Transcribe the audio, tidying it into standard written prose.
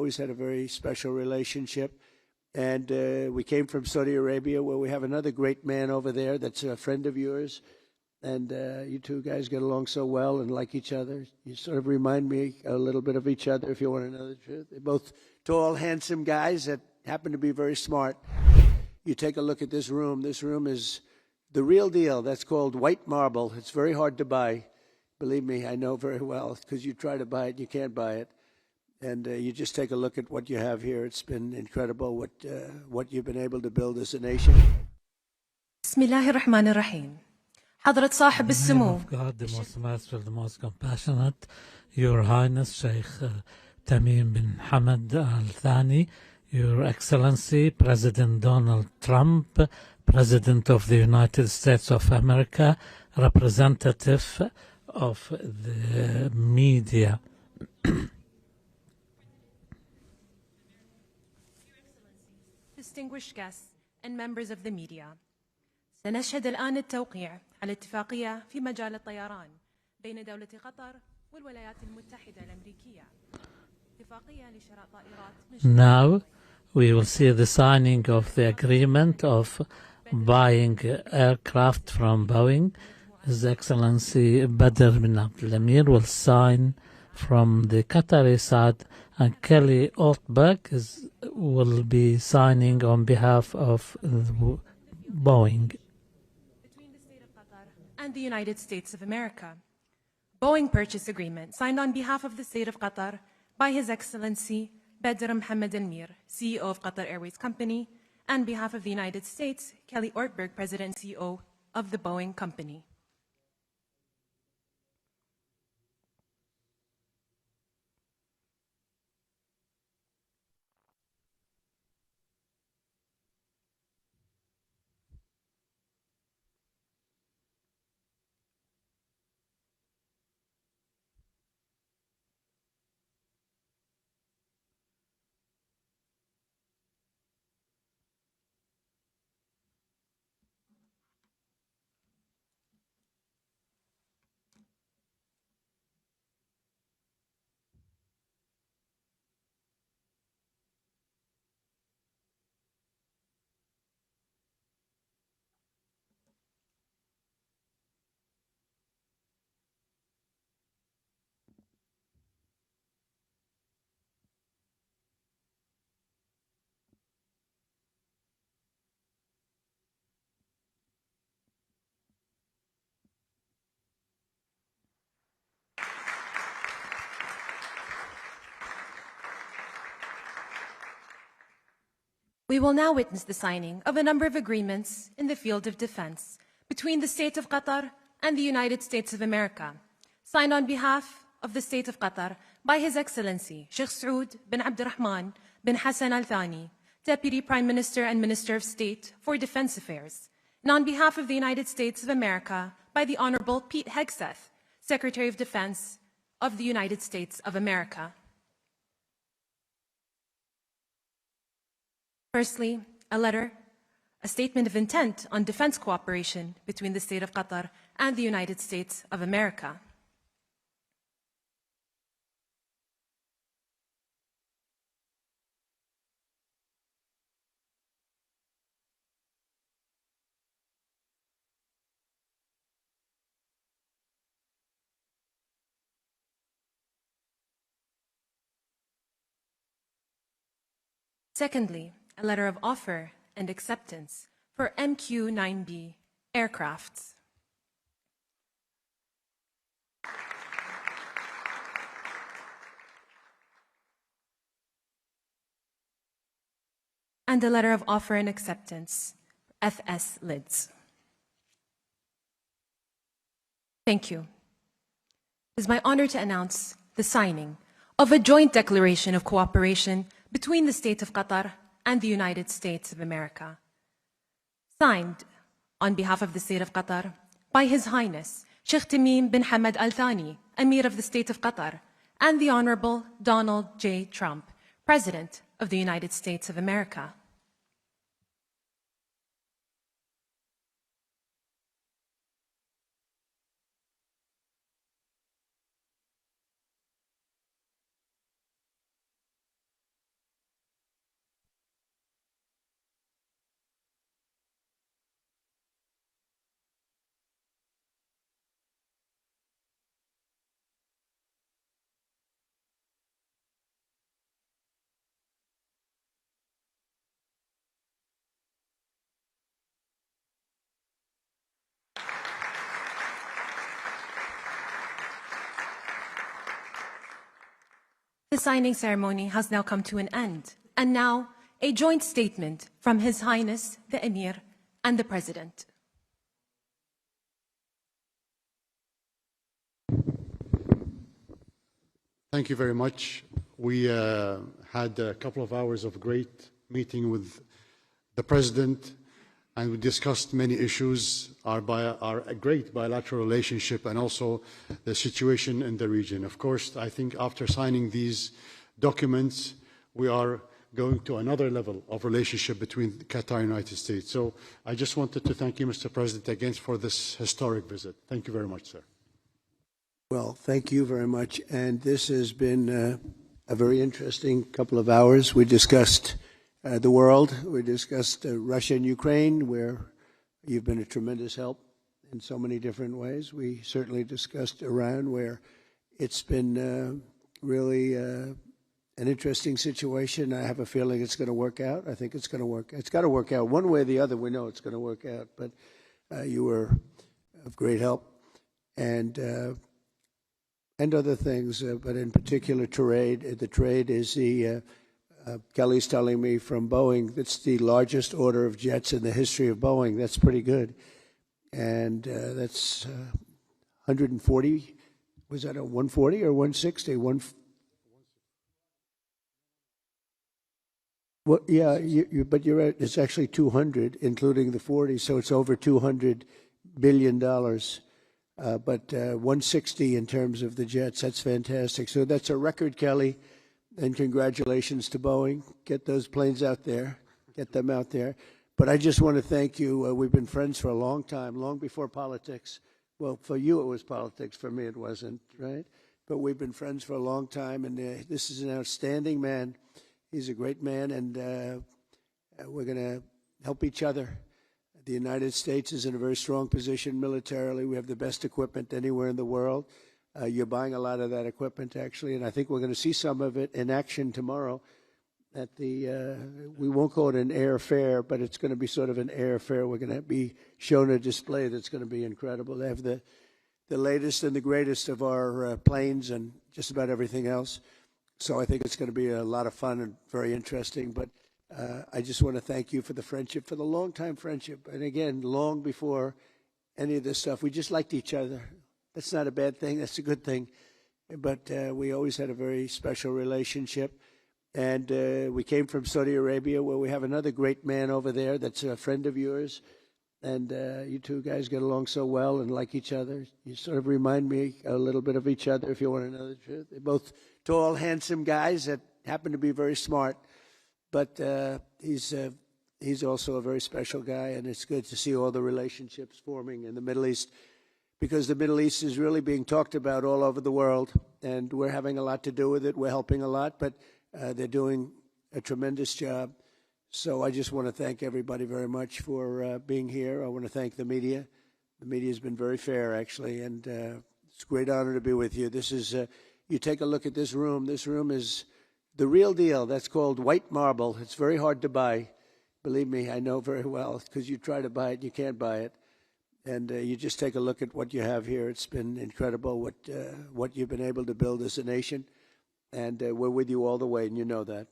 always had a very special relationship. And we came from Saudi Arabia, where we have another great man over there that's a friend of yours. And you two guys get along so well and like each other. You sort of remind me a little bit of each other, if you want to know the truth. They're both tall, handsome guys that happen to be very smart. You take a look at this room. This room is the real deal. That's called white marble. It's very hard to buy. Believe me, I know very well, because you try to buy it, you can't buy it. And you just take a look at what you have here. It's been incredible what you've been able to build as a nation. Bismillahirrahmanirrahim. حضرة صاحب السمو. God, the most merciful, the most compassionate, Your Highness Sheikh Tamim bin Hamad Al Thani, Your Excellency President Donald Trump, President of the United States of America, representative of the media. Distinguished guests and members of the media. سنشهد الآن التوقيع على اتفاقية في مجال الطيران بين دولة قطر والولايات المتحدة الأمريكية. اتفاقية لشراء طائرات. Now we will see the signing of the agreement of buying aircraft from Boeing. His Excellency Badr bin Abdul Emir will sign from the Qatari side, and Kelly Ortberg will be signing on behalf of Boeing. Between the State of Qatar and the United States of America. Boeing purchase agreement signed on behalf of the State of Qatar by His Excellency Badr Mohammed Emir, CEO of Qatar Airways Company, and behalf of the United States, Kelly Ortberg, President and CEO of the Boeing Company. We will now witness the signing of a number of agreements in the field of defense between the State of Qatar and the United States of America, signed on behalf of the State of Qatar by His Excellency Sheikh Saud bin Abdurrahman bin Hassan Al Thani, Deputy Prime Minister and Minister of State for Defense Affairs, and on behalf of the United States of America by the Honorable Pete Hegseth, Secretary of Defense of the United States of America. Firstly, a statement of intent on defense cooperation between the State of Qatar and the United States of America. Secondly, a letter of offer and acceptance for MQ-9B aircrafts. And a letter of offer and acceptance, FS lids. Thank you. It is my honor to announce the signing of a joint declaration of cooperation between the State of Qatar and the United States of America. Signed on behalf of the State of Qatar by His Highness Sheikh Tamim bin Hamad Al Thani, Emir of the State of Qatar, and the Honorable Donald J. Trump, President of the United States of America. The signing ceremony has now come to an end, and now a joint statement from His Highness the Emir and the President. Thank you very much. We had a couple of hours of great meeting with the President, and we discussed many issues, our great bilateral relationship and also the situation in the region. Of course, I think after signing these documents, we are going to another level of relationship between Qatar and the United States. So I just wanted to thank you, Mr. President, again for this historic visit. Thank you very much, sir. Well, thank you very much. And this has been a very interesting couple of hours. We discussed the world. We discussed Russia and Ukraine, where you've been a tremendous help in so many different ways. We certainly discussed Iran, where it's been really an interesting situation. I have a feeling it's going to work out. I think it's going to work. It's got to work out one way or the other. We know it's going to work out. But you were of great help, and other things. But in particular, trade. The trade is the Kelly's telling me from Boeing, that's the largest order of jets in the history of Boeing. That's pretty good. And that's 140, was that a 140 or 160? Well, yeah, but you're right, it's actually 200, including the 40, so it's over $200 billion. But 160 in terms of the jets, that's fantastic. So that's a record, Kelly. And congratulations to Boeing. Get those planes out there. Get them out there. But I just want to thank you. We've been friends for a long time, long before politics. Well, for you it was politics. For me it wasn't, right? But we've been friends for a long time, and this is an outstanding man. He's a great man, and we're going to help each other. The United States is in a very strong position militarily. We have the best equipment anywhere in the world. You're buying a lot of that equipment, actually, and I think we're going to see some of it in action tomorrow at the, we won't call it an air fair, but it's going to be sort of an air fair. We're going to be shown a display that's going to be incredible. They have the latest and the greatest of our planes and just about everything else. So I think it's going to be a lot of fun and very interesting. But I just want to thank you for the friendship, for the long-time friendship. And again, long before any of this stuff, we just liked each other. That's not a bad thing. That's a good thing. But we always had a very special relationship. And we came from Saudi Arabia, where we have another great man over there that's a friend of yours. And you two guys get along so well and like each other. You sort of remind me a little bit of each other, if you want to know the truth. They're both tall, handsome guys that happen to be very smart. But he's also a very special guy, and it's good to see all the relationships forming in the Middle East, because the Middle East is really being talked about all over the world, and we're having a lot to do with it. We're helping a lot, but they're doing a tremendous job. So I just want to thank everybody very much for being here. I want to thank the media. The media has been very fair, actually, and it's a great honor to be with you. This is, you take a look at this room. This room is the real deal. That's called white marble. It's very hard to buy. Believe me, I know very well, because you try to buy it, you can't buy it. And you just take a look at what you have here. It's been incredible what you've been able to build as a nation. And we're with you all the way, and you know that.